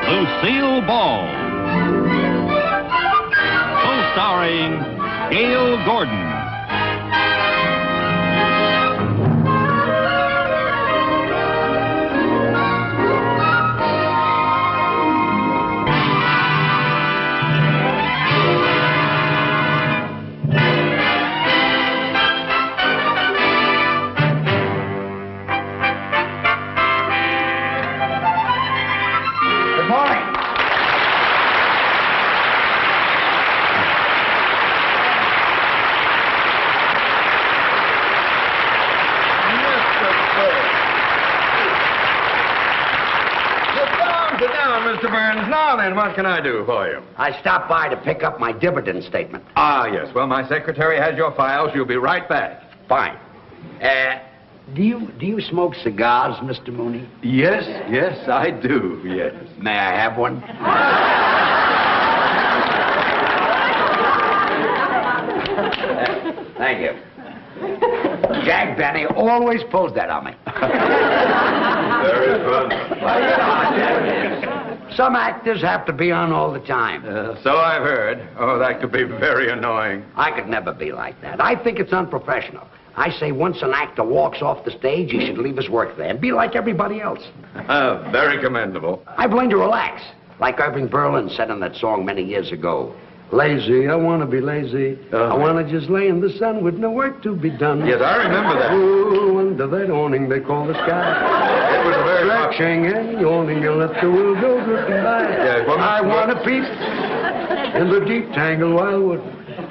Lucille Ball. Co-starring Gail Gordon. Mr. Burns, now then, what can I do for you? I stopped by to pick up my dividend statement. Ah, yes. Well, my secretary has your file. She'll be right back. Fine. Do you smoke cigars, Mr. Mooney? Yes, I do, yes. May I have one? Thank you. Jack Benny always pulls that on me. Very fun. Some actors have to be on all the time. So I've heard. Oh, that could be very annoying. I could never be like that. I think it's unprofessional. I say once an actor walks off the stage, he should leave his work there and be like everybody else. Very commendable. I've learned to relax, like Irving Berlin said in that song many years ago. Lazy, I want to be lazy. I want to just lay in the sun with no work to be done. Yes, I remember that. Ooh, under that awning they call the sky. It was a very... Stretching and yawning, you let the world go drifting by. Yes, well, I want to peep in the deep tangled wildwood,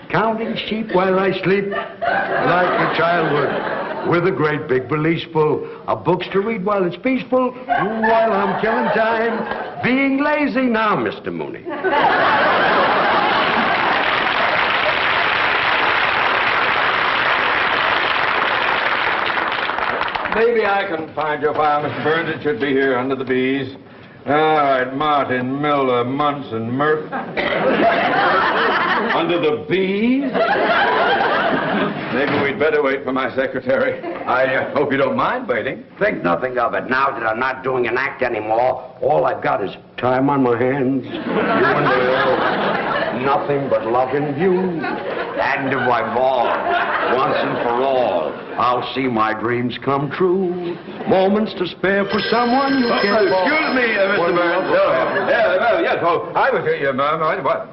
counting sheep while I sleep, like a childhood, with a great big valise full of books to read while it's peaceful, while I'm killing time, being lazy now, Mr. Mooney. Maybe I can find your file, Mr. Burns. It should be here under the B's. All right, Martin, Miller, Munson, Murphy. Under the B's? Maybe we'd better wait for my secretary. I hope you don't mind waiting. Think nothing of it. Now that I'm not doing an act anymore, all I've got is time on my hands. You and me, nothing but loving you. And if I fall, once and for all, I'll see my dreams come true. Moments to spare for someone you can't... Excuse me, Mr. Burns. Yes, I was here, what?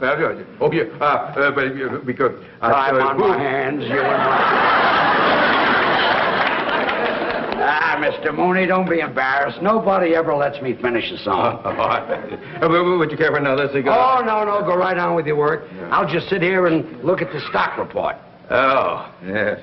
Because... Time on my hands, you and Mr. Mooney, don't be embarrassed. Nobody ever lets me finish a song. Would you care for another cigar? Oh, no, go right on with your work. Yeah. I'll just sit here and look at the stock report. Oh, yes.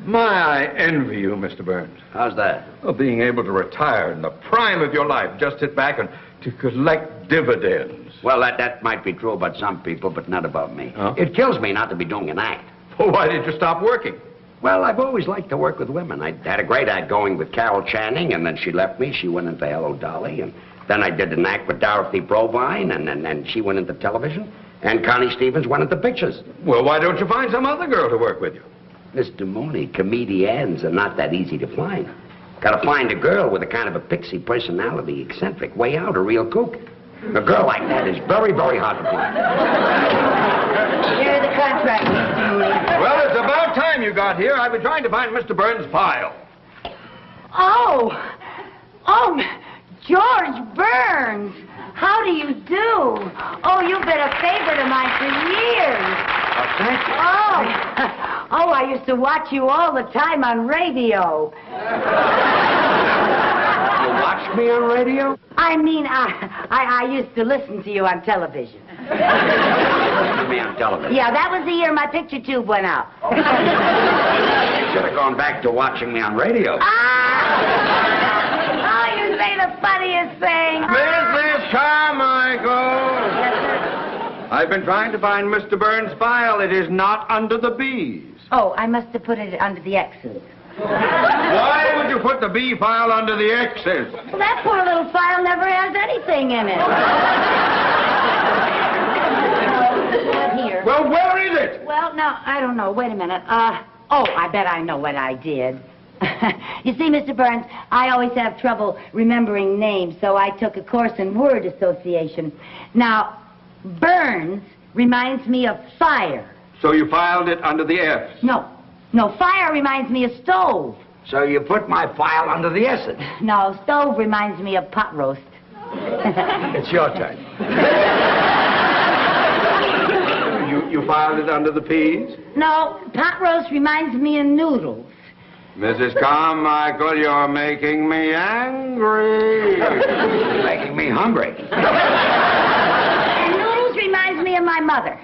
I envy you, Mr. Burns. How's that? Well, being able to retire in the prime of your life, just sit back and to collect dividends. Well, that might be true about some people, but not about me. Huh? It kills me not to be doing an act. Well, why did you stop working? Well, I've always liked to work with women. I had a great act going with Carol Channing, and then she left me. She went into Hello, Dolly, and then I did an act with Dorothy Provine, and then she went into television, and Connie Stevens went into pictures. Well, why don't you find some other girl to work with you? Mr. Mooney, comedians are not that easy to find. Gotta find a girl with a kind of a pixie personality, eccentric, way out, a real kook. A girl like that is very, very hard to find. Here's the contract, Mr. Mooney. Well, it's about time you got here. I've been trying to find Mr. Burns' file. Oh, George Burns. How do you do? Oh, you've been a favorite of mine for years. Oh, thank you. Oh, I used to watch you all the time on radio. You watched me on radio? I mean, I used to listen to you on television. Listen to me on television? Yeah, that was the year my picture tube went out. You should have gone back to watching me on radio. Oh, you say the funniest thing. Mrs. Carmichael! I've been trying to find Mr. Burns' file. It is not under the B's. Oh, I must have put it under the X's. Why would you put the B file under the X's? Well, that poor little file never has anything in it. Here. Well, where is it? Well, no, I don't know. Wait a minute. I bet I know what I did. You see, Mr. Burns, I always have trouble remembering names, so I took a course in word association. Now, Burns reminds me of fire. So you filed it under the F. No, fire reminds me of stove. So you put my file under the S's. No, stove reminds me of pot roast. It's your turn. You filed it under the P's? No, pot roast reminds me of noodles. Mrs. Carmichael, you're making me angry. You're making me hungry. And noodles reminds me of my mother.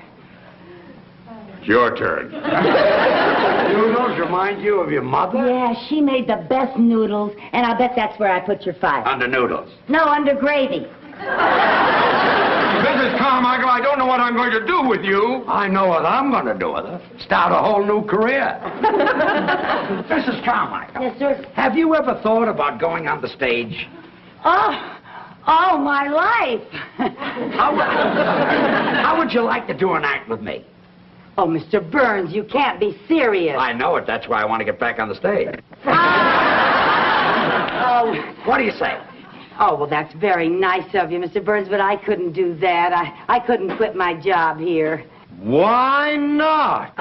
It's your turn. Noodles remind you of your mother? Yeah, she made the best noodles, and I'll bet that's where I put your file. Under noodles. No, under gravy. Mrs. Carmichael, I don't know what I'm going to do with you. I know what I'm going to do with her. Start a whole new career. Mrs. Carmichael. Yes, sir. Have you ever thought about going on the stage? Oh, my life. How would you like to do an act with me? Oh, Mr. Burns, you can't be serious. I know it. That's why I want to get back on the stage. Oh. What do you say? Oh, well, that's very nice of you, Mr. Burns, but I couldn't do that. I couldn't quit my job here. Why not?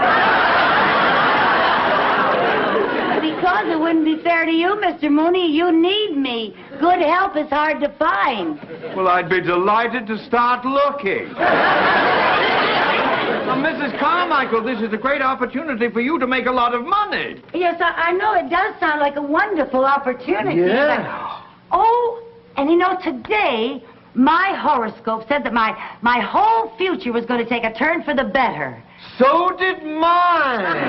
Because it wouldn't be fair to you, Mr. Mooney. You need me. Good help is hard to find. Well, I'd be delighted to start looking. Now, Mrs. Carmichael, this is a great opportunity for you to make a lot of money. Yes, I know it does sound like a wonderful opportunity. Yeah. But, and you know, today, my horoscope said that my whole future was going to take a turn for the better. So did mine.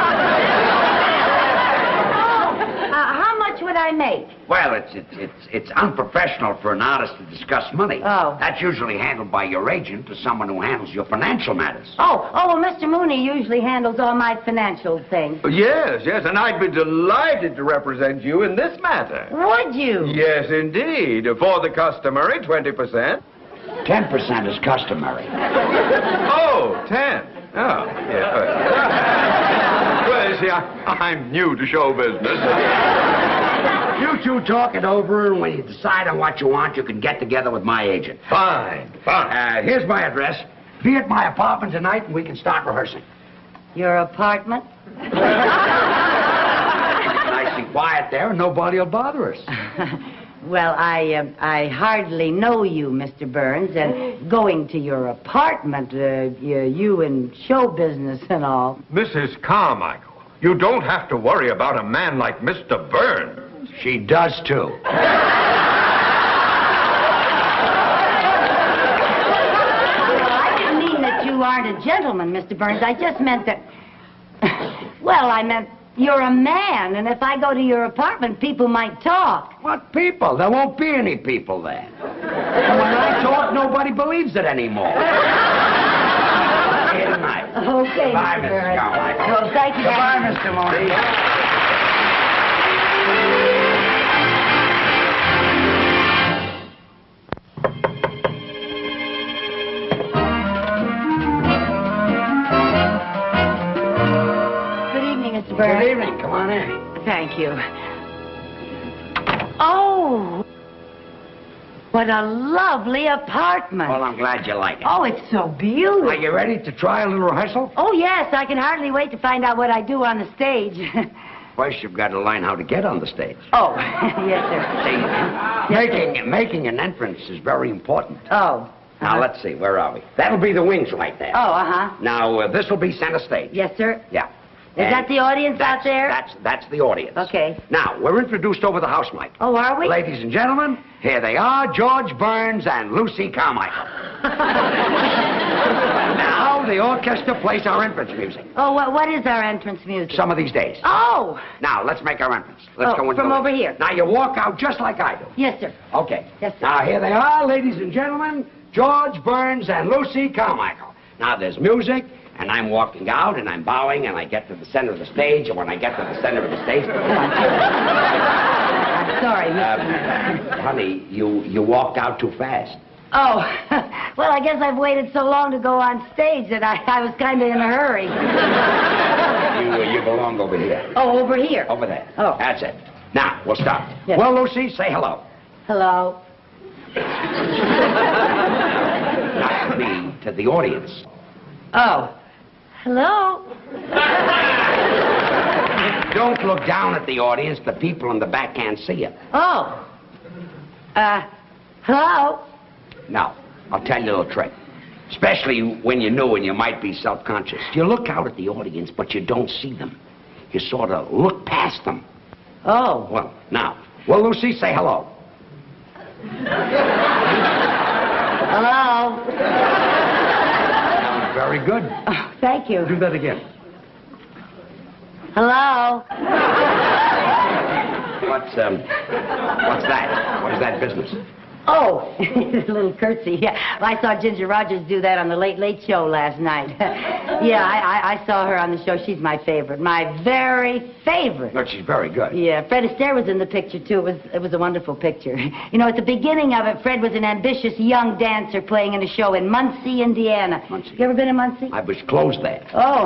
How much would I make? Well, it's unprofessional for an artist to discuss money. Oh. That's usually handled by your agent or someone who handles your financial matters. Well, Mr. Mooney usually handles all my financial things. Yes, and I'd be delighted to represent you in this matter. Would you? Yes, indeed. For the customary 20%. 10% is customary. Oh, 10. Oh, yeah. Well, you see, I'm new to show business. You two talk it over, and when you decide on what you want, you can get together with my agent. Fine. Here's my address. Be at my apartment tonight, and we can start rehearsing. Your apartment? Nice and quiet there, and nobody will bother us. Well, I hardly know you, Mr. Burns, and going to your apartment, you in show business and all. Mrs. Carmichael, you don't have to worry about a man like Mr. Burns. She does, too. I didn't mean that you aren't a gentleman, Mr. Burns. I just meant that... Well, I meant you're a man, and if I go to your apartment, people might talk. What people? There won't be any people there. And when I talk, nobody believes it anymore. Here tonight. Okay, Goodbye, Mr. Mrs. Burns. Carmichael. Well, thank you. Goodbye, Mr. Mooney. Good evening. Come on in. Thank you. Oh, what a lovely apartment. Well, I'm glad you like it. Oh, it's so beautiful. Are you ready to try a little rehearsal? Oh, yes. I can hardly wait to find out what I do on the stage. First, you've got to learn how to get on the stage. Oh, yes, sir. See, making an entrance is very important. Oh. Now, let's see. Where are we? That'll be the wings right there. Oh, uh-huh. Now, this will be center stage. Yes, sir. Yeah. Is that the audience out there? That's the audience. Okay. Now, we're introduced over the house mic. Oh, are we? Ladies and gentlemen, here they are, George Burns and Lucy Carmichael. Now, the orchestra plays our entrance music. Oh, what is our entrance music? Some of these days. Oh! Now, let's make our entrance. Let's go into from the over here. Now, you walk out just like I do. Yes, sir. Okay. Yes, sir. Now, here they are, ladies and gentlemen, George Burns and Lucy Carmichael. Now, there's music, and I'm walking out, and I'm bowing, and I get to the center of the stage, and when I get to the center of the stage... I'm sorry, Mr. Honey, you walked out too fast. Oh, well, I guess I've waited so long to go on stage that I was kind of in a hurry. You belong over here. Oh, over here? Over there. Oh. That's it. Now, we'll start. Yes. Well, Lucy, say hello. Hello. Not to me, to the audience. Oh. Hello. Don't look down at the audience. The people in the back can't see you. Oh. Hello. Now, I'll tell you a little trick. Especially when you're new and you might be self-conscious. You look out at the audience, but you don't see them. You sort of look past them. Oh. Well, now, well, Lucy, say hello. Hello. Very good. Oh, thank you. Do that again. Hello. What's that? What is that business? Oh, a little curtsy. Yeah, well, I saw Ginger Rogers do that on the Late Late Show last night. Yeah, I saw her on the show. She's my favorite. My very favorite. Look, she's very good. Yeah, Fred Astaire was in the picture, too. It was a wonderful picture. You know, at the beginning of it, Fred was an ambitious young dancer playing in a show in Muncie, Indiana. Muncie. You ever been to Muncie? I was closed there. Oh.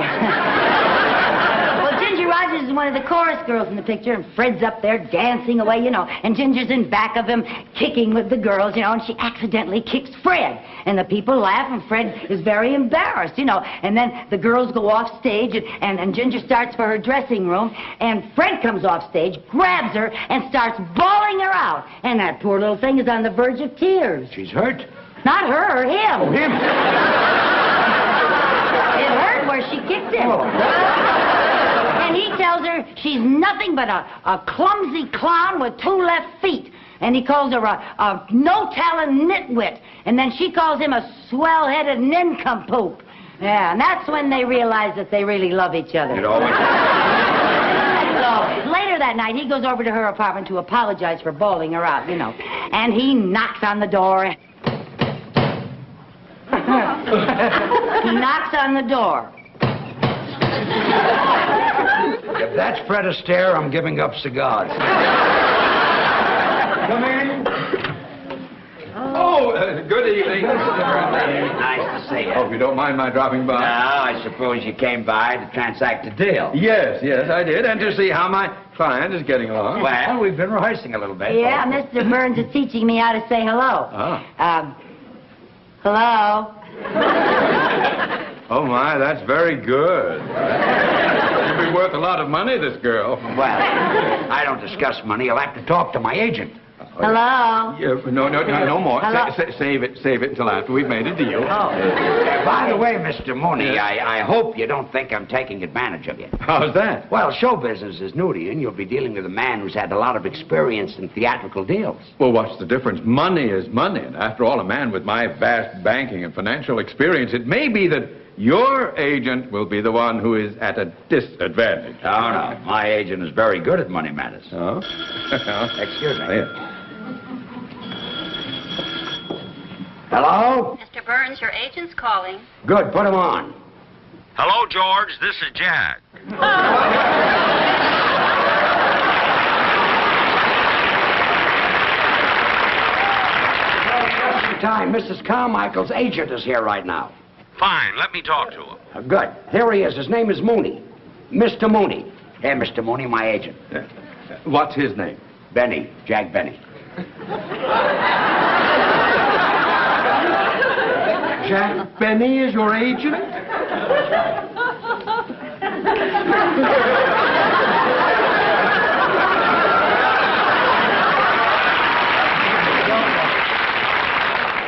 Well, Ginger Rogers is one of the chorus girls in the picture, and Fred's up there dancing away, you know, and Ginger's in back of him kicking with the girls, you know, and she accidentally kicks Fred. And the people laugh, and Fred is very embarrassed, you know. And then the girls go off stage, and Ginger starts for her dressing room, and Fred comes off stage, grabs her, and starts bawling her out. And that poor little thing is on the verge of tears. She's hurt? Not her, him. Oh, him. It hurt where she kicked him. Oh. And he tells her she's nothing but a clumsy clown with 2 left feet. And he calls her a no-talent nitwit. And then she calls him a swell-headed nincompoop. Yeah, and that's when they realize that they really love each other. It always... So, later that night, he goes over to her apartment to apologize for bawling her out, you know. And he knocks on the door. He knocks on the door. If that's Fred Astaire, I'm giving up cigars. Come in. Oh, good evening, Mr. Burnley. Nice to see you. Hope you don't mind my dropping by. I suppose you came by to transact a deal. Yes, I did, and to see how my client is getting along. Well, we've been rehearsing a little bit. Yeah, Mr. Burns is teaching me how to say hello. Hello. Oh, my, that's very good. You'll be worth a lot of money, this girl. Well, I don't discuss money. You'll have to talk to my agent. Hello. Yeah, no more. Hello? Save it until after we've made a deal. By the way, Mr. Mooney, I hope you don't think I'm taking advantage of you. How's that? Well, show business is new to you, and you'll be dealing with a man who's had a lot of experience in theatrical deals. Well, what's the difference? Money is money, and after all, a man with my vast banking and financial experience, it may be that your agent will be the one who is at a disadvantage. Oh, no. My agent is very good at money matters. Oh? Excuse me. Yeah. Hello? Mr. Burns, your agent's calling. Good, put him on. Hello, George. This is Jack. Just in time. Mrs. Carmichael's agent is here right now. Fine. Let me talk to him. Good. Here he is. His name is Mooney. Mr. Mooney. Hey, Mr. Mooney, my agent. What's his name? Benny. Jack Benny. Jack Benny is your agent?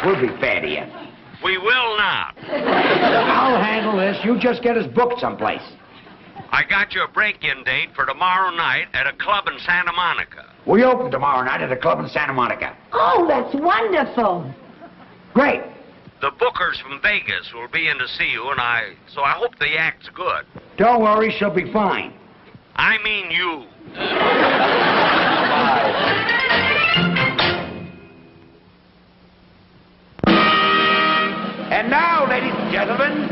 We'll be fair to you. We will not. I'll handle this. You just get us booked someplace. I got you a break-in date for tomorrow night at a club in Santa Monica. We open tomorrow night at a club in Santa Monica. Oh, that's wonderful. Great. The bookers from Vegas will be in to see you, so I hope the act's good. Don't worry, she'll be fine. I mean you. And now, ladies and gentlemen,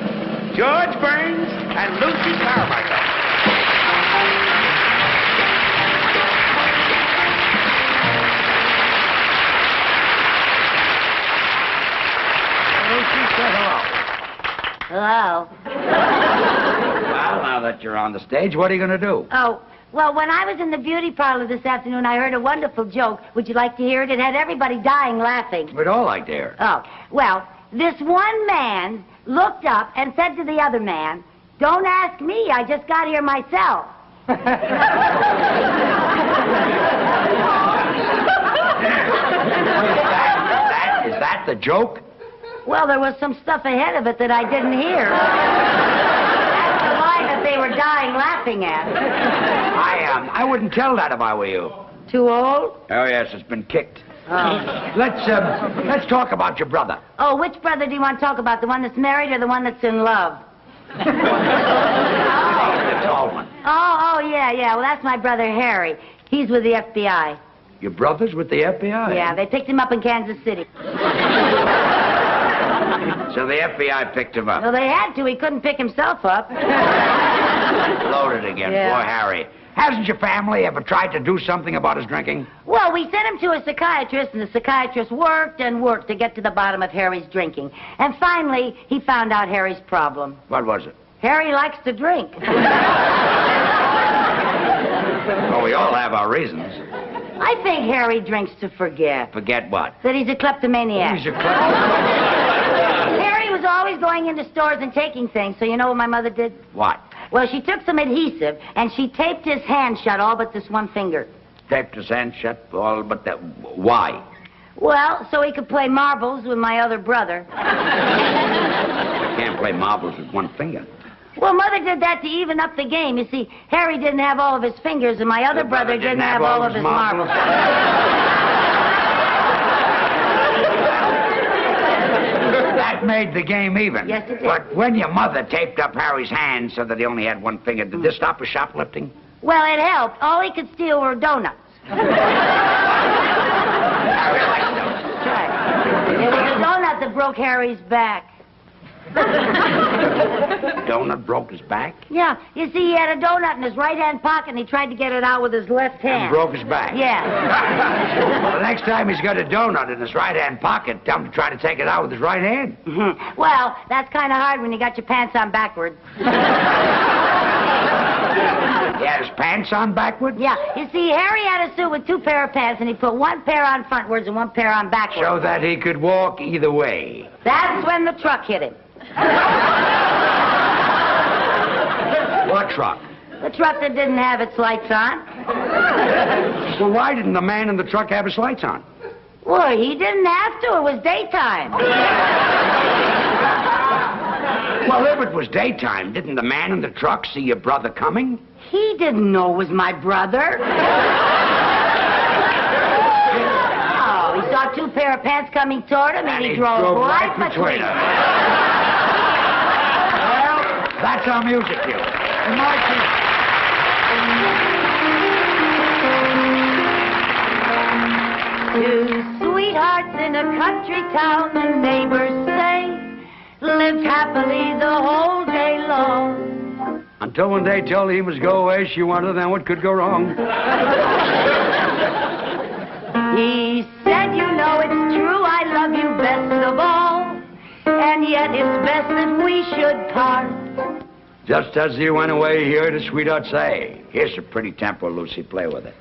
George Burns and Lucy Carmichael. Lucy, say hello. Hello. Well, now that you're on the stage, what are you going to do? Oh, Well, when I was in the beauty parlor this afternoon, I heard a wonderful joke. Would you like to hear it? It had everybody dying laughing. We'd all like to hear. Oh, well, this one man looked up and said to the other man, "Don't ask me, I just got here myself." Is that the joke? Well, there was some stuff ahead of it that I didn't hear. That's the line that they were dying laughing at. I wouldn't tell that if I were you. Too old? Oh, yes, it's been kicked. Oh. Let's talk about your brother. Oh, which brother do you want to talk about? The one that's married or the one that's in love? The tall one. Oh, yeah. Well, that's my brother Harry. He's with the FBI. Your brother's with the FBI? Yeah, they picked him up in Kansas City. So the FBI picked him up. Well, they had to. He couldn't pick himself up. Loaded again. Yeah. Poor Harry. Hasn't your family ever tried to do something about his drinking? Well, we sent him to a psychiatrist, and the psychiatrist worked and worked to get to the bottom of Harry's drinking. And finally, he found out Harry's problem. What was it? Harry likes to drink. Well, we all have our reasons. I think Harry drinks to forget. Forget what? That he's a kleptomaniac. He's a kleptomaniac. Harry was always going into stores and taking things, so you know what my mother did? What? Well, she took some adhesive, and she taped his hand shut all but this one finger. Taped his hand shut all but that. Why? Well, so he could play marbles with my other brother. You can't play marbles with one finger. Well, Mother did that to even up the game. You see, Harry didn't have all of his fingers, and my other brother didn't have all of his marbles. That made the game even. Yes, it did. But when your mother taped up Harry's hand so that he only had one finger, did this stop his shoplifting? Well, it helped. All he could steal were donuts. Harry likes donuts. That's right. It was a donut that broke Harry's back. Donut broke his back? Yeah. You see, he had a donut in his right-hand pocket, and he tried to get it out with his left hand. And broke his back? Yeah. Well, the next time he's got a donut in his right-hand pocket, tell him to try to take it out with his right hand. Well, that's kind of hard when you got your pants on backward. He had his pants on backward? Yeah. You see, Harry had a suit with two pair of pants, and he put one pair on frontwards and one pair on backwards. So that he could walk either way. That's when the truck hit him. What truck? The truck that didn't have its lights on. Well, why didn't the man in the truck have his lights on? Well, he didn't have to. It was daytime. Well, if it was daytime, didn't the man in the truck see your brother coming? He didn't know it was my brother. Oh, he saw two pair of pants coming toward him, and he drove right between them. Well, that's our music cue. And my cue. Two sweethearts in a country town, the neighbors say, lived happily the whole day long. Until one day told he must go away, she wondered then what could go wrong. He said, you know it's true, I love you best of all, and yet it's best if we should part. Just as he went away, he heard a sweetheart say, here's a pretty tempo, Lucy, play with it.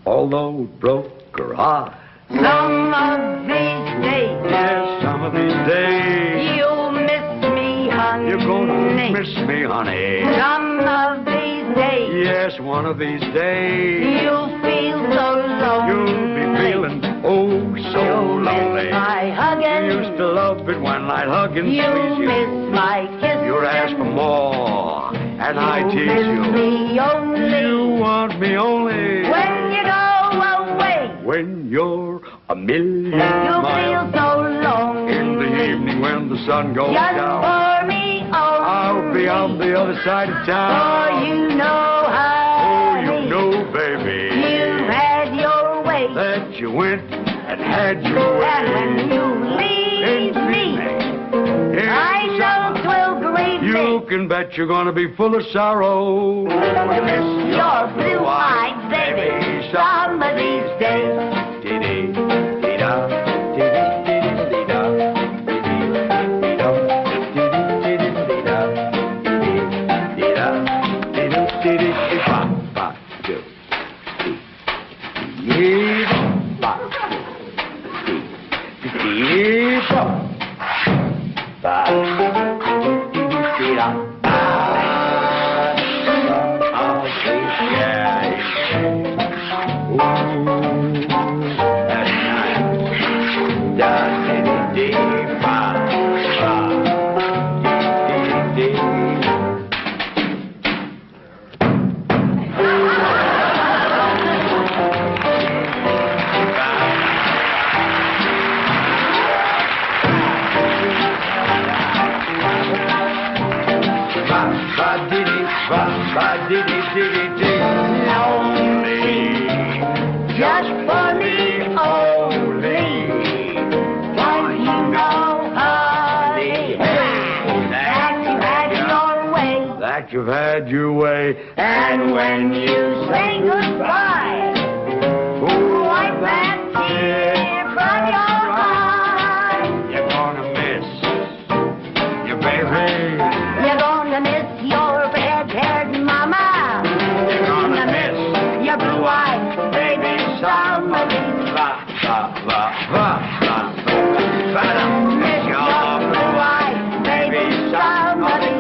Although it broke her heart. Some of these days, Yes, some of these days, you'll miss me, honey. you're gonna miss me, honey. Some of these days, Yes, one of these days, you'll feel so lonely. you'll be feeling oh so You'll lonely. miss my You hugging. used to love it when I'd hug and You'll squeeze you. miss my kissing. You'd ask for more, and I You'll tease miss you. me only You want me only when you go away. when you're a million You'll miles. feel so lonely. In the evening when the sun goes Just down, for me only. I'll be on the other side of For town. you know, Oh, honey, you know, baby, you had your way. that you went and had your way. And when you leave me, Yes, I know 'twill grieve you me. can bet you're gonna be full of sorrow. Your blue-eyed baby, some of these days. Just for me only. Don't you know, honey, that you've had your way. That you've had your way. And when you say goodbye, wipe that tear from your eye. You're gonna miss your baby. You're gonna miss your red-haired mama. You're gonna miss your blue-eyed baby somebody. Miss your blue-eyed baby somebody.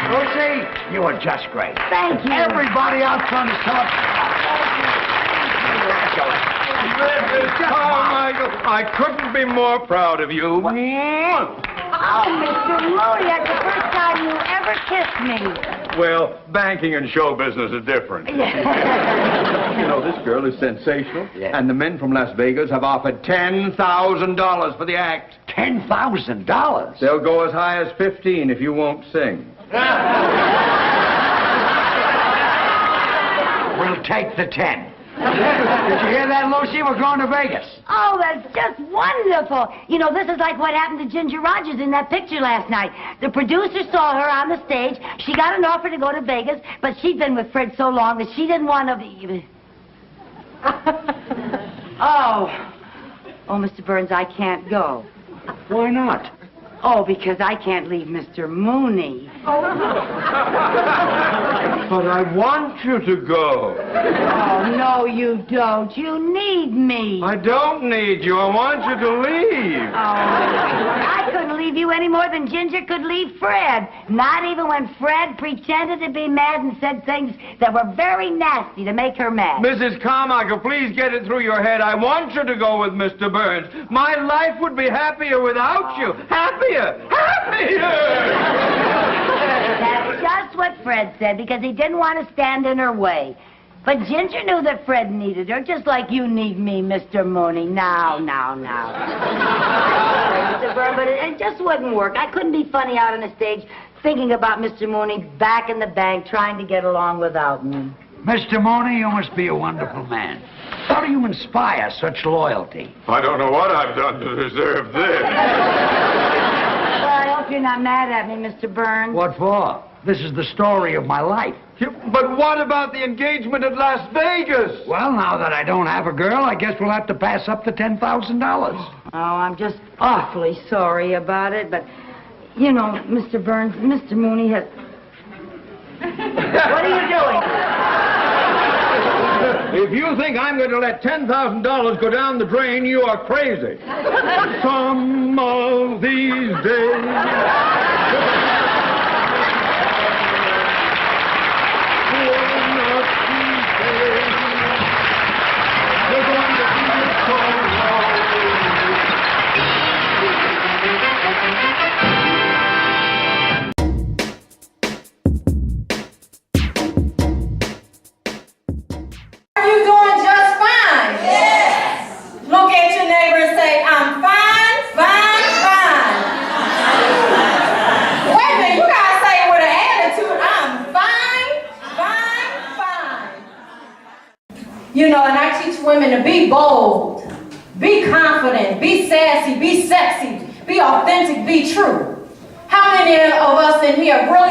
Lucy, you were just great. Thank you. Everybody out front is talking. Carmichael, I couldn't be more proud of you. Oh, Mr. Mooney, that's the first time you ever kissed me. Well, banking and show business are different. You know, this girl is sensational, and the men from Las Vegas have offered $10,000 for the act. $10,000? They'll go as high as 15 if you won't sing. We'll take the 10. Did you hear that, Lucy? We're going to Vegas. Oh, that's just wonderful. You know, this is like what happened to Ginger Rogers in that picture last night. The producer saw her on the stage. She got an offer to go to Vegas, but she'd been with Fred so long that she didn't want to be... Oh, Mr. Burns, I can't go. Why not? Oh, because I can't leave Mr. Mooney. But I want you to go. Oh, no, you don't. You need me. I don't need you. I want you to leave. Oh, I couldn't leave you any more than Ginger could leave Fred. Not even when Fred pretended to be mad and said things that were very nasty to make her mad. Mrs. Carmichael, please get it through your head. I want you to go with Mr. Burns. My life would be happier without you. Happier! That's just what Fred said, because he didn't want to stand in her way. But Ginger knew that Fred needed her, just like you need me, Mr. Mooney. Now. Mr. Burns, but it just wouldn't work. I couldn't be funny out on the stage thinking about Mr. Mooney back in the bank trying to get along without me. Mr. Mooney, you must be a wonderful man. How do you inspire such loyalty? I don't know what I've done to deserve this. Well, I hope you're not mad at me, Mr. Burns. What for? This is the story of my life. But what about the engagement at Las Vegas? Well, now that I don't have a girl, I guess we'll have to pass up the $10,000. Oh, I'm just awfully sorry about it, but, you know, Mr. Burns, Mr. Mooney has... What are you doing? If you think I'm going to let $10,000 go down the drain, you are crazy. Some of these days... You know, and I teach women to be bold, be confident, be sassy, be sexy, be a be true? How many of us in here really